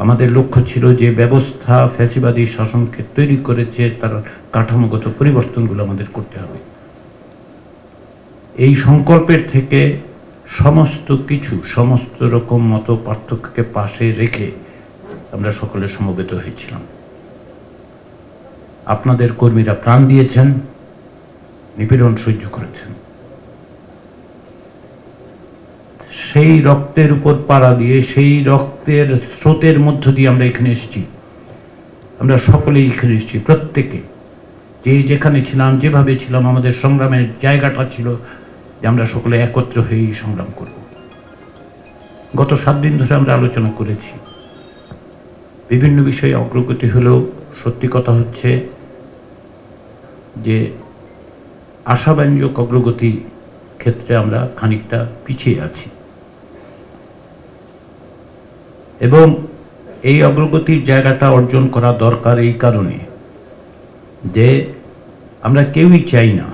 আমাদের লক্ষ্য ছিল যে ব্যবস্থা ফ্যাসিবাদী শাসনকে তৈরি করেছে তার কাঠামোগত পরিবর্তনগুলো আমাদের করতে হবে। এই সংকল্পের থেকে সমস্ত কিছু, সমস্ত রকম মত পার্থক্যকে পাশে রেখে আমরা সকলে সমবেত হয়েছিলাম। আপনাদের কর্মীরা প্রাণ দিয়েছেন, নিপীড়ন সহ্য করেছেন। সেই রক্তের উপর পাড়া দিয়ে, সেই রক্তের স্রোতের মধ্য দিয়ে আমরা এখানে এসেছি। আমরা সকলেই এখানে এসেছি, প্রত্যেকে যে যেখানে ছিলাম, যেভাবে ছিলাম, আমাদের সংগ্রামের জায়গাটা ছিল যে আমরা সকলে একত্র হয়েই সংগ্রাম করব। গত 7 দিন ধরে আমরা আলোচনা করেছি, বিভিন্ন বিষয়ে অগ্রগতি হলেও সত্যি কথা হচ্ছে যে আশাব্যঞ্জক অগ্রগতি ক্ষেত্রে আমরা খানিকটা পিছিয়ে আছি, এবং এই অগ্রগতির জায়গাটা অর্জন করা দরকার এই কারণে যে আমরা কেউই চাই না,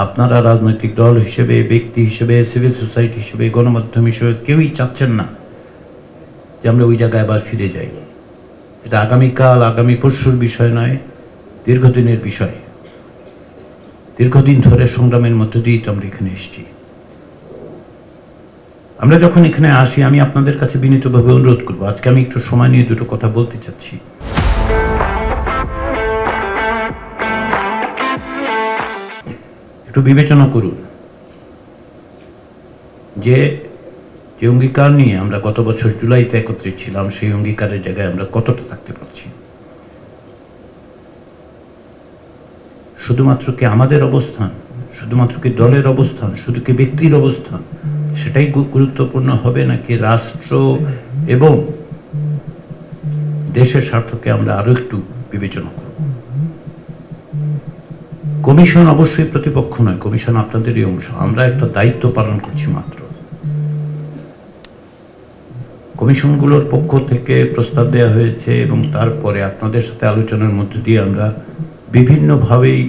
আপনারা রাজনৈতিক দল হিসেবে, ব্যক্তি হিসেবে, সিভিল সোসাইটি হিসেবে, গণমাধ্যম হিসেবে কেউই চাচ্ছেন না যে আমরা ওই জায়গায় আবার ফিরে যাই। এটা আগামীকাল, আগামী পরশুর বিষয় নয়, দীর্ঘদিনের বিষয়। দীর্ঘদিন ধরে সংগ্রামের মধ্য দিয়েই তো আমরা এখানে এসেছি। আমরা যখন এখানে আসি, আমি আপনাদের কাছে বিনীতভাবে অনুরোধ করব, আজকে আমি একটু সময় নিয়ে দুটো কথা বলতে চাচ্ছি। একটু বিবেচনা করুন যে অঙ্গীকার নিয়ে আমরা গত বছর জুলাইতে একত্রিত ছিলাম, সেই অঙ্গীকারের জায়গায় আমরা কতটা থাকতে পারছি। শুধুমাত্র কি আমাদের অবস্থান, শুধুমাত্র কি দলের অবস্থান, শুধু কি ব্যক্তির অবস্থান, সেটাই গুরুত্বপূর্ণ হবে, নাকি রাষ্ট্র এবং দেশের স্বার্থকে আমরা আরো একটু বিবেচনা করব? কমিশন অবশ্যই প্রতিপক্ষ নয়, কমিশন আপনাদেরই অংশ, আমরা একটা দায়িত্ব পালন করছি মাত্র। কমিশনগুলোর পক্ষ থেকে প্রস্তাব দেওয়া হয়েছে এবং তারপরে আপনাদের সাথে আলোচনার মধ্য দিয়ে আমরা বিভিন্নভাবেই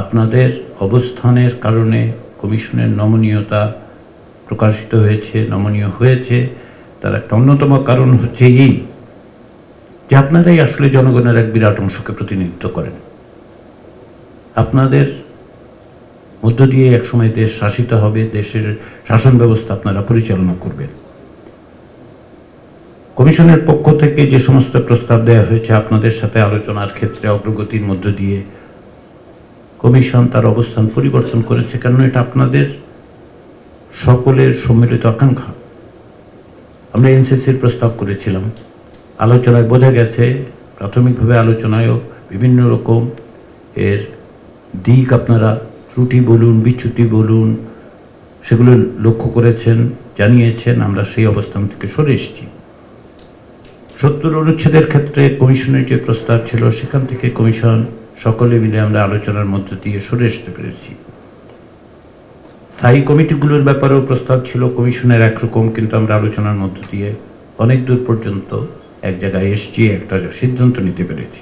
আপনাদের অবস্থানের কারণে কমিশনের নমনীয়তা প্রকাশিত হয়েছে, নমনীয় হয়েছে। তার একটা অন্যতম কারণ হচ্ছে এই যে আপনারাই আসলে জনগণের এক বিরাট অংশকে প্রতিনিধিত্ব করেন। আপনাদের মধ্য দিয়ে একসময় দেশ শাসিত হবে, দেশের শাসন ব্যবস্থা আপনারা পরিচালনা করবেন। কমিশনের পক্ষ থেকে যে সমস্ত প্রস্তাব দেওয়া হয়েছে আপনাদের সাথে আলোচনার ক্ষেত্রে অগ্রগতির মধ্য দিয়ে, কমিশন তার অবস্থান পরিবর্তন করেছে, কারণ এটা আপনাদের সকলের সম্মিলিত আকাঙ্ক্ষা। আমরা এনসিসির প্রস্তাব করেছিলাম, আলোচনায় বোঝা গেছে, প্রাথমিকভাবে আলোচনায়ও বিভিন্ন রকম এর দিক আপনারা ত্রুটি বলুন, বিচ্যুতি বলুন, সেগুলো লক্ষ্য করেছেন, জানিয়েছেন। আমরা সেই অবস্থান থেকে সরে এসেছি। 70 অনুচ্ছেদের ক্ষেত্রে কমিশনের যে প্রস্তাব ছিল, সেখান থেকে কমিশন সকলে মিলে আমরা আলোচনার মধ্য দিয়ে সরে আসতে পেরেছি। স্থায়ী কমিটিগুলোর ব্যাপারেও প্রস্তাব ছিল কমিশনের একরকম, কিন্তু আমরা আলোচনার মধ্য দিয়ে অনেক দূর পর্যন্ত এক জায়গায় এসেছি, একটা সিদ্ধান্ত নিতে পেরেছি।